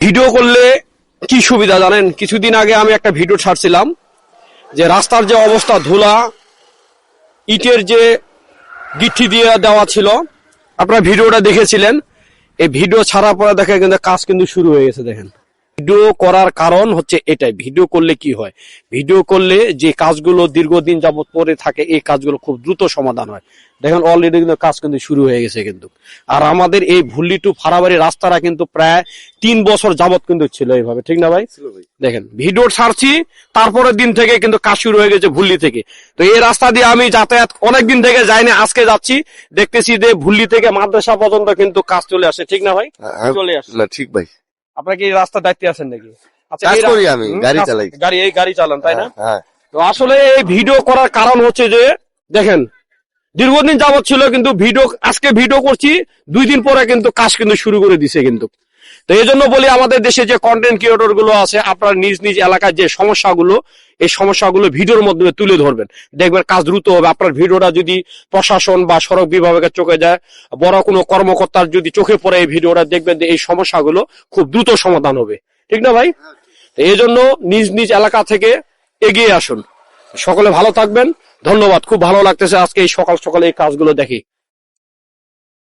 Video করলে কি সুবিধা জানেন? কিছুদিন আগে আমি একটা ভিডিও ছাড়ছিলাম যে রাস্তার যে অবস্থা, ধুলা, ইটের যে গিঠি দিয়ে দেওয়া ছিল, আপনারা ভিডিওটা দেখেছিলেন। এই ভিডিও ছাড়ার পরে দেখেন কিন্তু কাজ কিন্তু শুরু হয়ে গেছে। দেখেন, ভিডিও করার কারণ হচ্ছে এটাই। ভিডিও করলে কি হয়, ভিডিও করলে যে কাজগুলো দীর্ঘদিন যাবত পরে থাকে এই কাজগুলো খুব দ্রুত সমাধান হয়। দেখেন অলরেডি কিন্তু কাজ কিন্তু শুরু হয়ে গেছে কিন্তু। আর আমাদের এই ভুল্লি টু ফাড়াবাড়ি রাস্তাটা কিন্তু প্রায় 3 বছর যাবত কিন্তু ছিল এইভাবে, ঠিক না ভাই? দেখেন ভিডিও ছাড়ছি, তারপরের দিন থেকে কিন্তু কাজ শুরু হয়ে গেছে ভুল্লি থেকে। তো এই রাস্তা দিয়ে আমি যাতায়াত অনেকদিন থেকে যাইনি, আজকে যাচ্ছি, দেখতেছি যে ভুল্লি থেকে মাদ্রাসা পর্যন্ত কিন্তু কাজ চলে আসে, ঠিক না ভাই? চলে আসে না, ঠিক ভাই। আপনারা কি রাস্তার দায়িত্বে আছেন নাকি? আচ্ছা, কাজ এই করি আমি, গাড়ি চালাই। গাড়ি চালান, তাই না? হ্যাঁ। তো আসলে এই ভিডিও করার কারণ হচ্ছে যে দেখেন দীর্ঘদিন যাবত ছিল কিন্তু ভিডিও, আজকে ভিডিও করছি, 2 দিন পরে কিন্তু কাজ কিন্তু শুরু করে দিছে কিন্তু। তো এই জন্য বলি আমাদের দেশে যে কন্টেন্ট ক্রিয়েটর গুলো আছে, আপনার নিজ নিজ এলাকার যে সমস্যাগুলো, এই সমস্যাগুলো ভিডিওর মাধ্যমে তুলে ধরবেন, দেখবেন কাজ দ্রুত হবে। আপনার ভিডিওটা যদি প্রশাসন বা সড়ক বিভাগের চোখে যায়, বড় কোনো কর্মকর্তার যদি চোখে পড়ে এই ভিডিওটা, দেখবেন যে এই সমস্যাগুলো খুব দ্রুত সমাধান হবে, ঠিক না ভাই? তো এই জন্য নিজ নিজ এলাকা থেকে এগিয়ে আসুন। সকলে ভালো থাকবেন, ধন্যবাদ। খুব ভালো লাগতেছে আজকে এই সকাল সকালে এই কাজগুলো দেখি।